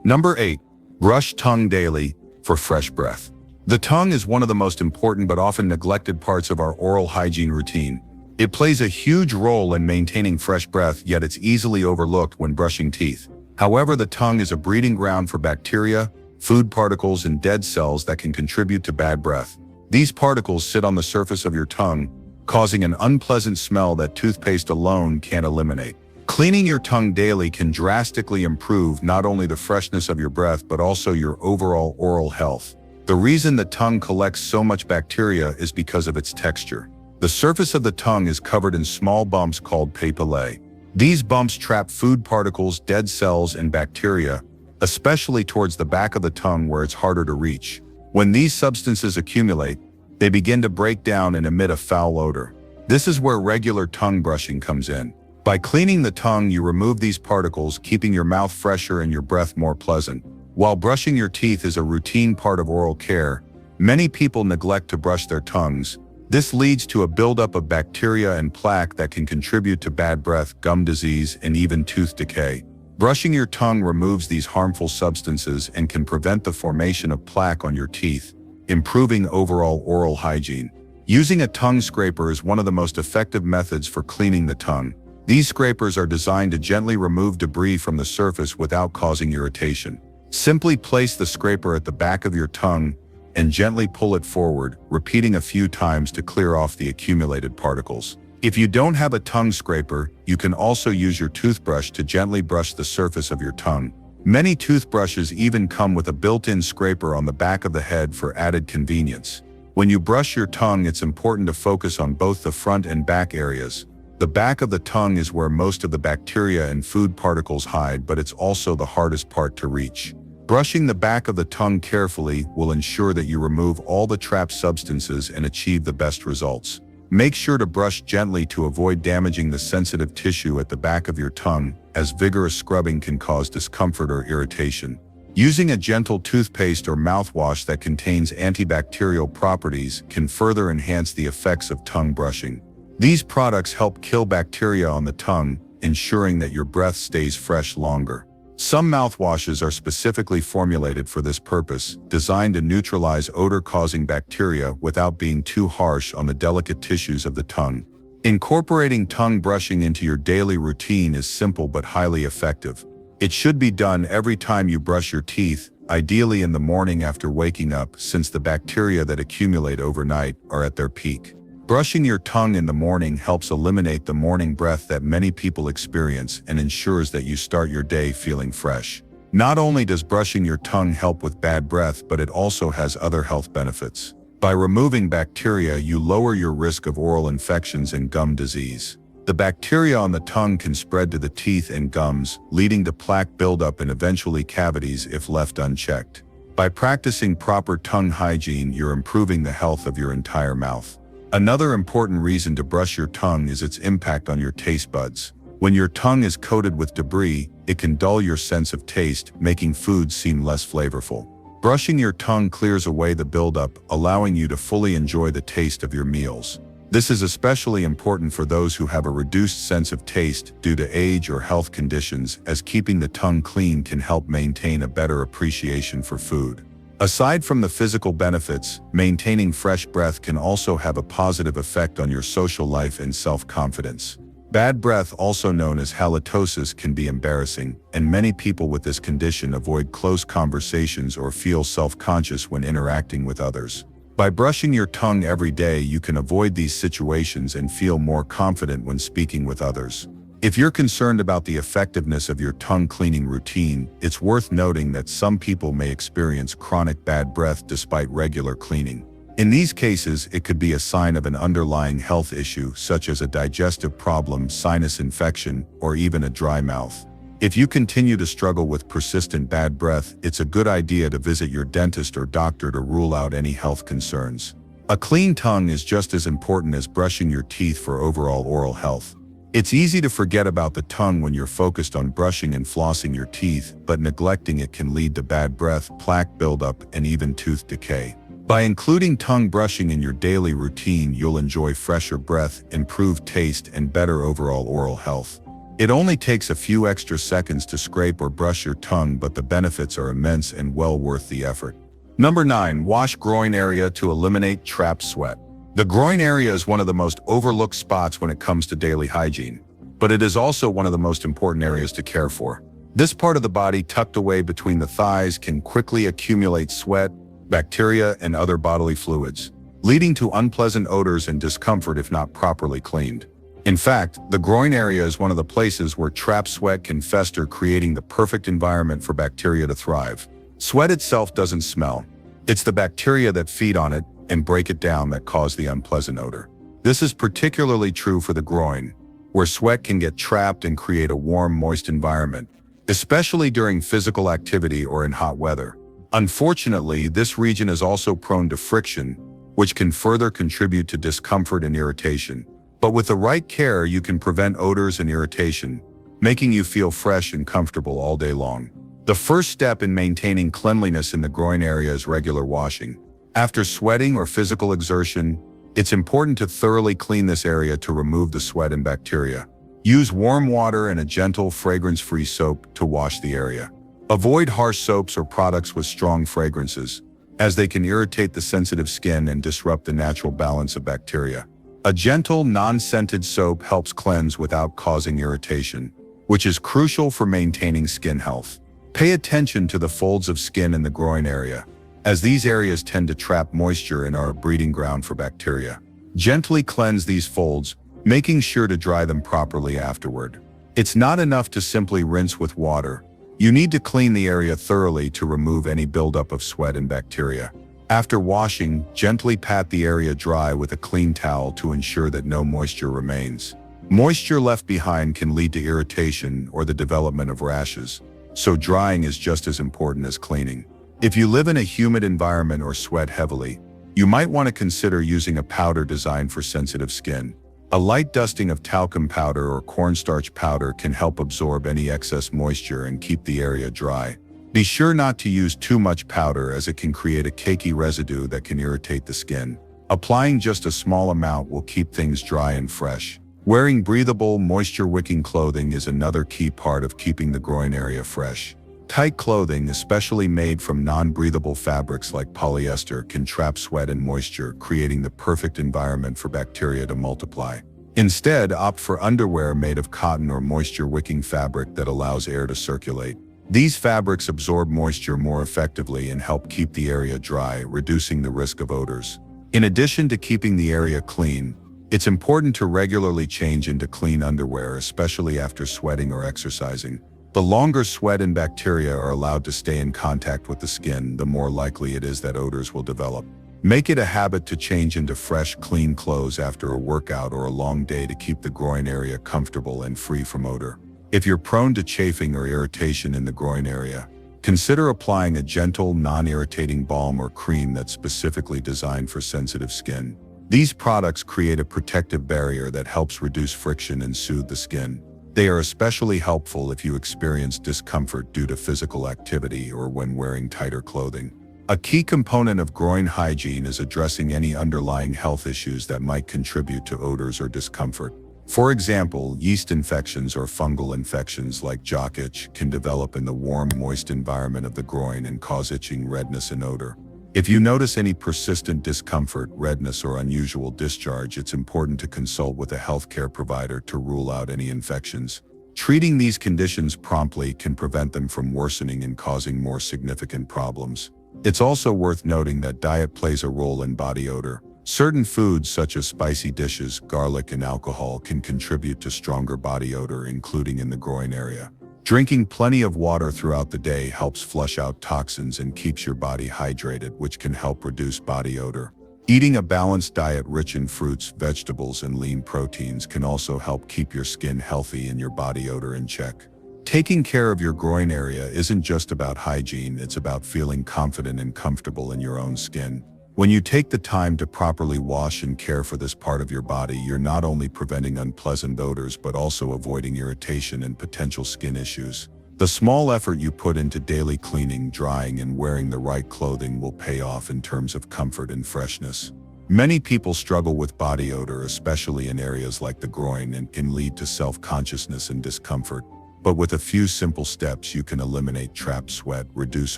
Number 8. Brush tongue daily for fresh breath. The tongue is one of the most important but often neglected parts of our oral hygiene routine. It plays a huge role in maintaining fresh breath, yet it's easily overlooked when brushing teeth. However, the tongue is a breeding ground for bacteria, food particles, and dead cells that can contribute to bad breath. These particles sit on the surface of your tongue, causing an unpleasant smell that toothpaste alone can't eliminate. Cleaning your tongue daily can drastically improve not only the freshness of your breath but also your overall oral health. The reason the tongue collects so much bacteria is because of its texture. The surface of the tongue is covered in small bumps called papillae. These bumps trap food particles, dead cells, and bacteria, especially towards the back of the tongue where it's harder to reach. When these substances accumulate, they begin to break down and emit a foul odor. This is where regular tongue brushing comes in. By cleaning the tongue, you remove these particles, keeping your mouth fresher and your breath more pleasant. While brushing your teeth is a routine part of oral care, many people neglect to brush their tongues. This leads to a buildup of bacteria and plaque that can contribute to bad breath, gum disease, and even tooth decay. Brushing your tongue removes these harmful substances and can prevent the formation of plaque on your teeth, improving overall oral hygiene. Using a tongue scraper is one of the most effective methods for cleaning the tongue. These scrapers are designed to gently remove debris from the surface without causing irritation. Simply place the scraper at the back of your tongue and gently pull it forward, repeating a few times to clear off the accumulated particles. If you don't have a tongue scraper, you can also use your toothbrush to gently brush the surface of your tongue. Many toothbrushes even come with a built-in scraper on the back of the head for added convenience. When you brush your tongue, it's important to focus on both the front and back areas. The back of the tongue is where most of the bacteria and food particles hide, but it's also the hardest part to reach. Brushing the back of the tongue carefully will ensure that you remove all the trapped substances and achieve the best results. Make sure to brush gently to avoid damaging the sensitive tissue at the back of your tongue, as vigorous scrubbing can cause discomfort or irritation. Using a gentle toothpaste or mouthwash that contains antibacterial properties can further enhance the effects of tongue brushing. These products help kill bacteria on the tongue, ensuring that your breath stays fresh longer. Some mouthwashes are specifically formulated for this purpose, designed to neutralize odor-causing bacteria without being too harsh on the delicate tissues of the tongue. Incorporating tongue brushing into your daily routine is simple but highly effective. It should be done every time you brush your teeth, ideally in the morning after waking up, since the bacteria that accumulate overnight are at their peak. Brushing your tongue in the morning helps eliminate the morning breath that many people experience and ensures that you start your day feeling fresh. Not only does brushing your tongue help with bad breath, but it also has other health benefits. By removing bacteria, you lower your risk of oral infections and gum disease. The bacteria on the tongue can spread to the teeth and gums, leading to plaque buildup and eventually cavities if left unchecked. By practicing proper tongue hygiene, you're improving the health of your entire mouth. Another important reason to brush your tongue is its impact on your taste buds. When your tongue is coated with debris, it can dull your sense of taste, making food seem less flavorful. Brushing your tongue clears away the buildup, allowing you to fully enjoy the taste of your meals. This is especially important for those who have a reduced sense of taste due to age or health conditions, as keeping the tongue clean can help maintain a better appreciation for food. Aside from the physical benefits, maintaining fresh breath can also have a positive effect on your social life and self-confidence. Bad breath, also known as halitosis, can be embarrassing, and many people with this condition avoid close conversations or feel self-conscious when interacting with others. By brushing your tongue every day, you can avoid these situations and feel more confident when speaking with others. If you're concerned about the effectiveness of your tongue cleaning routine, it's worth noting that some people may experience chronic bad breath despite regular cleaning. In these cases, it could be a sign of an underlying health issue such as a digestive problem, sinus infection, or even a dry mouth. If you continue to struggle with persistent bad breath, it's a good idea to visit your dentist or doctor to rule out any health concerns. A clean tongue is just as important as brushing your teeth for overall oral health. It's easy to forget about the tongue when you're focused on brushing and flossing your teeth, but neglecting it can lead to bad breath, plaque buildup, and even tooth decay. By including tongue brushing in your daily routine, you'll enjoy fresher breath, improved taste, and better overall oral health. It only takes a few extra seconds to scrape or brush your tongue, but the benefits are immense and well worth the effort. Number 9. Wash groin area to eliminate trapped sweat. The groin area is one of the most overlooked spots when it comes to daily hygiene, but it is also one of the most important areas to care for. This part of the body, tucked away between the thighs, can quickly accumulate sweat, bacteria, and other bodily fluids, leading to unpleasant odors and discomfort if not properly cleaned. In fact, the groin area is one of the places where trapped sweat can fester, creating the perfect environment for bacteria to thrive. Sweat itself doesn't smell. It's the bacteria that feed on it and break it down that cause the unpleasant odor. This is particularly true for the groin, where sweat can get trapped and create a warm, moist environment, especially during physical activity or in hot weather. Unfortunately, this region is also prone to friction, which can further contribute to discomfort and irritation. But with the right care, you can prevent odors and irritation, making you feel fresh and comfortable all day long. The first step in maintaining cleanliness in the groin area is regular washing. After sweating or physical exertion, it's important to thoroughly clean this area to remove the sweat and bacteria. Use warm water and a gentle, fragrance-free soap to wash the area. Avoid harsh soaps or products with strong fragrances, as they can irritate the sensitive skin and disrupt the natural balance of bacteria. A gentle, non-scented soap helps cleanse without causing irritation, which is crucial for maintaining skin health. Pay attention to the folds of skin in the groin area, as these areas tend to trap moisture and are a breeding ground for bacteria. Gently cleanse these folds, making sure to dry them properly afterward. It's not enough to simply rinse with water. You need to clean the area thoroughly to remove any buildup of sweat and bacteria. After washing, gently pat the area dry with a clean towel to ensure that no moisture remains. Moisture left behind can lead to irritation or the development of rashes, so drying is just as important as cleaning. If you live in a humid environment or sweat heavily, you might want to consider using a powder designed for sensitive skin. A light dusting of talcum powder or cornstarch powder can help absorb any excess moisture and keep the area dry. Be sure not to use too much powder, as it can create a cakey residue that can irritate the skin. Applying just a small amount will keep things dry and fresh. Wearing breathable, moisture-wicking clothing is another key part of keeping the groin area fresh. Tight clothing, especially made from non-breathable fabrics like polyester, can trap sweat and moisture, creating the perfect environment for bacteria to multiply. Instead, opt for underwear made of cotton or moisture-wicking fabric that allows air to circulate. These fabrics absorb moisture more effectively and help keep the area dry, reducing the risk of odors. In addition to keeping the area clean, it's important to regularly change into clean underwear, especially after sweating or exercising. The longer sweat and bacteria are allowed to stay in contact with the skin, the more likely it is that odors will develop. Make it a habit to change into fresh, clean clothes after a workout or a long day to keep the groin area comfortable and free from odor. If you're prone to chafing or irritation in the groin area, consider applying a gentle, non-irritating balm or cream that's specifically designed for sensitive skin. These products create a protective barrier that helps reduce friction and soothe the skin. They are especially helpful if you experience discomfort due to physical activity or when wearing tighter clothing. A key component of groin hygiene is addressing any underlying health issues that might contribute to odors or discomfort. For example, yeast infections or fungal infections like jock itch can develop in the warm, moist environment of the groin and cause itching, redness, and odor. If you notice any persistent discomfort, redness, or unusual discharge, it's important to consult with a healthcare provider to rule out any infections. Treating these conditions promptly can prevent them from worsening and causing more significant problems. It's also worth noting that diet plays a role in body odor. Certain foods such as spicy dishes, garlic, and alcohol can contribute to stronger body odor, including in the groin area. Drinking plenty of water throughout the day helps flush out toxins and keeps your body hydrated, which can help reduce body odor. Eating a balanced diet rich in fruits, vegetables, and lean proteins can also help keep your skin healthy and your body odor in check. Taking care of your groin area isn't just about hygiene, it's about feeling confident and comfortable in your own skin. When you take the time to properly wash and care for this part of your body, you're not only preventing unpleasant odors but also avoiding irritation and potential skin issues. The small effort you put into daily cleaning, drying, and wearing the right clothing will pay off in terms of comfort and freshness. Many people struggle with body odor, especially in areas like the groin, and can lead to self-consciousness and discomfort. But with a few simple steps, you can eliminate trapped sweat, reduce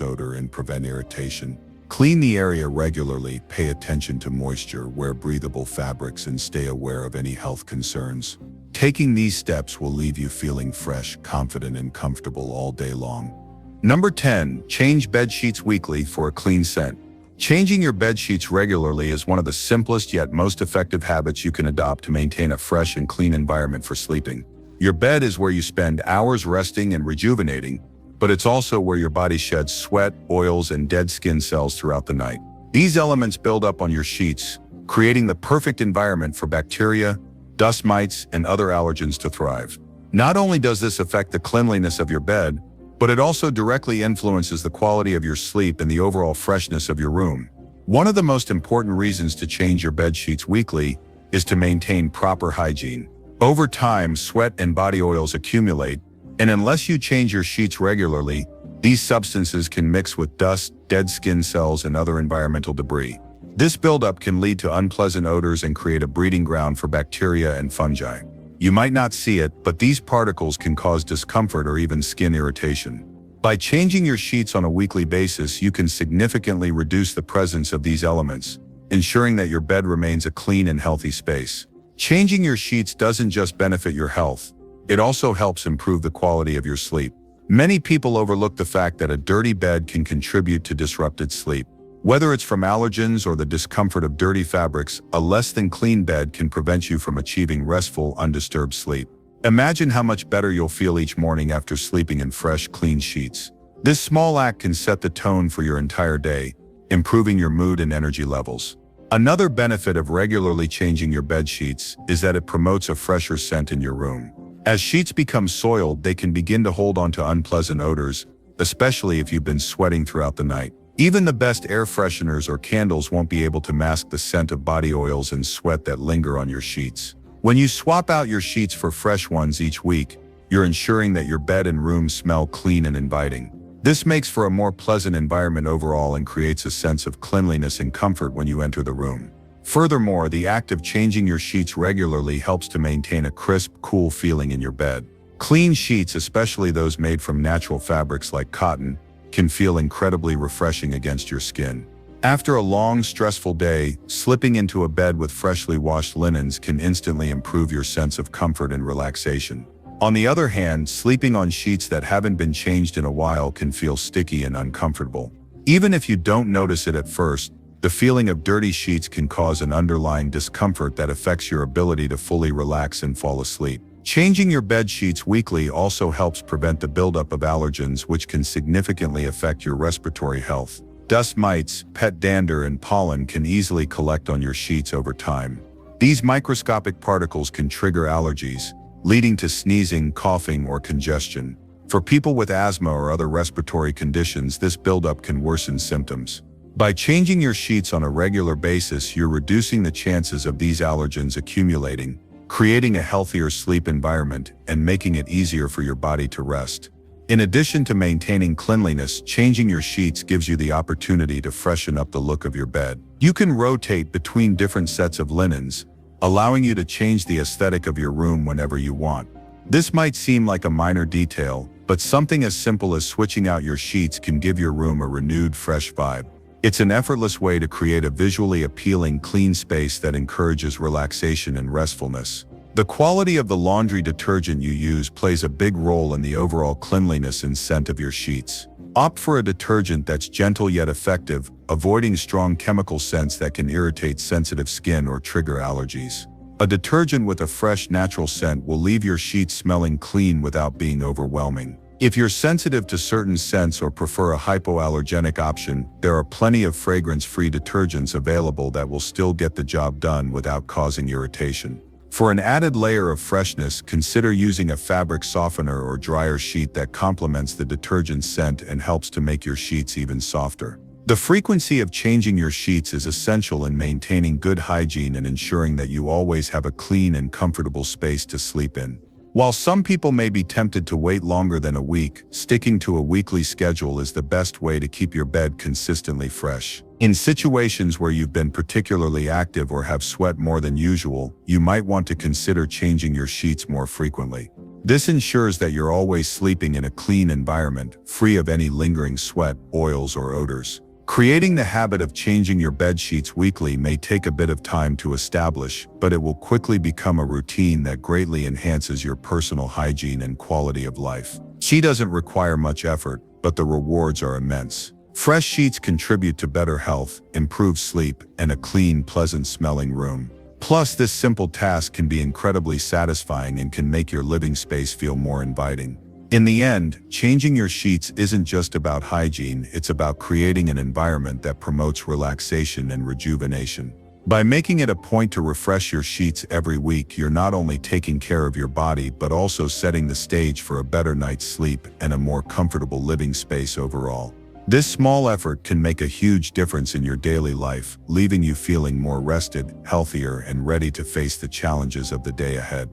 odor, and prevent irritation. Clean the area regularly, pay attention to moisture, wear breathable fabrics, and stay aware of any health concerns. Taking these steps will leave you feeling fresh, confident, and comfortable all day long. Number 10. Change bed sheets weekly for a clean scent. Changing your bed sheets regularly is one of the simplest yet most effective habits you can adopt to maintain a fresh and clean environment for sleeping. Your bed is where you spend hours resting and rejuvenating, but it's also where your body sheds sweat, oils, and dead skin cells throughout the night. These elements build up on your sheets, creating the perfect environment for bacteria, dust mites, and other allergens to thrive. Not only does this affect the cleanliness of your bed, but it also directly influences the quality of your sleep and the overall freshness of your room. One of the most important reasons to change your bed sheets weekly is to maintain proper hygiene. Over time, sweat and body oils accumulate, and unless you change your sheets regularly, these substances can mix with dust, dead skin cells, and other environmental debris. This buildup can lead to unpleasant odors and create a breeding ground for bacteria and fungi. You might not see it, but these particles can cause discomfort or even skin irritation. By changing your sheets on a weekly basis, you can significantly reduce the presence of these elements, ensuring that your bed remains a clean and healthy space. Changing your sheets doesn't just benefit your health, it also helps improve the quality of your sleep. Many people overlook the fact that a dirty bed can contribute to disrupted sleep. Whether it's from allergens or the discomfort of dirty fabrics, a less than clean bed can prevent you from achieving restful, undisturbed sleep. Imagine how much better you'll feel each morning after sleeping in fresh, clean sheets. This small act can set the tone for your entire day, improving your mood and energy levels. Another benefit of regularly changing your bed sheets is that it promotes a fresher scent in your room. As sheets become soiled, they can begin to hold onto unpleasant odors, especially if you've been sweating throughout the night. Even the best air fresheners or candles won't be able to mask the scent of body oils and sweat that linger on your sheets. When you swap out your sheets for fresh ones each week, you're ensuring that your bed and room smell clean and inviting. This makes for a more pleasant environment overall and creates a sense of cleanliness and comfort when you enter the room. Furthermore, the act of changing your sheets regularly helps to maintain a crisp, cool feeling in your bed. Clean sheets, especially those made from natural fabrics like cotton, can feel incredibly refreshing against your skin. After a long, stressful day, slipping into a bed with freshly washed linens can instantly improve your sense of comfort and relaxation. On the other hand, sleeping on sheets that haven't been changed in a while can feel sticky and uncomfortable. Even if you don't notice it at first, the feeling of dirty sheets can cause an underlying discomfort that affects your ability to fully relax and fall asleep. Changing your bed sheets weekly also helps prevent the buildup of allergens, which can significantly affect your respiratory health. Dust mites, pet dander, and pollen can easily collect on your sheets over time. These microscopic particles can trigger allergies, leading to sneezing, coughing, or congestion. For people with asthma or other respiratory conditions, this buildup can worsen symptoms. By changing your sheets on a regular basis, you're reducing the chances of these allergens accumulating, creating a healthier sleep environment, and making it easier for your body to rest. In addition to maintaining cleanliness, changing your sheets gives you the opportunity to freshen up the look of your bed. You can rotate between different sets of linens, allowing you to change the aesthetic of your room whenever you want. This might seem like a minor detail, but something as simple as switching out your sheets can give your room a renewed, fresh vibe. It's an effortless way to create a visually appealing, clean space that encourages relaxation and restfulness. The quality of the laundry detergent you use plays a big role in the overall cleanliness and scent of your sheets. Opt for a detergent that's gentle yet effective, avoiding strong chemical scents that can irritate sensitive skin or trigger allergies. A detergent with a fresh, natural scent will leave your sheets smelling clean without being overwhelming. If you're sensitive to certain scents or prefer a hypoallergenic option, there are plenty of fragrance-free detergents available that will still get the job done without causing irritation. For an added layer of freshness, consider using a fabric softener or dryer sheet that complements the detergent's scent and helps to make your sheets even softer. The frequency of changing your sheets is essential in maintaining good hygiene and ensuring that you always have a clean and comfortable space to sleep in. While some people may be tempted to wait longer than a week, sticking to a weekly schedule is the best way to keep your bed consistently fresh. In situations where you've been particularly active or have sweat more than usual, you might want to consider changing your sheets more frequently. This ensures that you're always sleeping in a clean environment, free of any lingering sweat, oils, or odors. Creating the habit of changing your bed sheets weekly may take a bit of time to establish, but it will quickly become a routine that greatly enhances your personal hygiene and quality of life. She doesn't require much effort, but the rewards are immense. Fresh sheets contribute to better health, improved sleep, and a clean, pleasant-smelling room. Plus, this simple task can be incredibly satisfying and can make your living space feel more inviting. In the end, changing your sheets isn't just about hygiene, it's about creating an environment that promotes relaxation and rejuvenation. By making it a point to refresh your sheets every week, you're not only taking care of your body but also setting the stage for a better night's sleep and a more comfortable living space overall. This small effort can make a huge difference in your daily life, leaving you feeling more rested, healthier, and ready to face the challenges of the day ahead.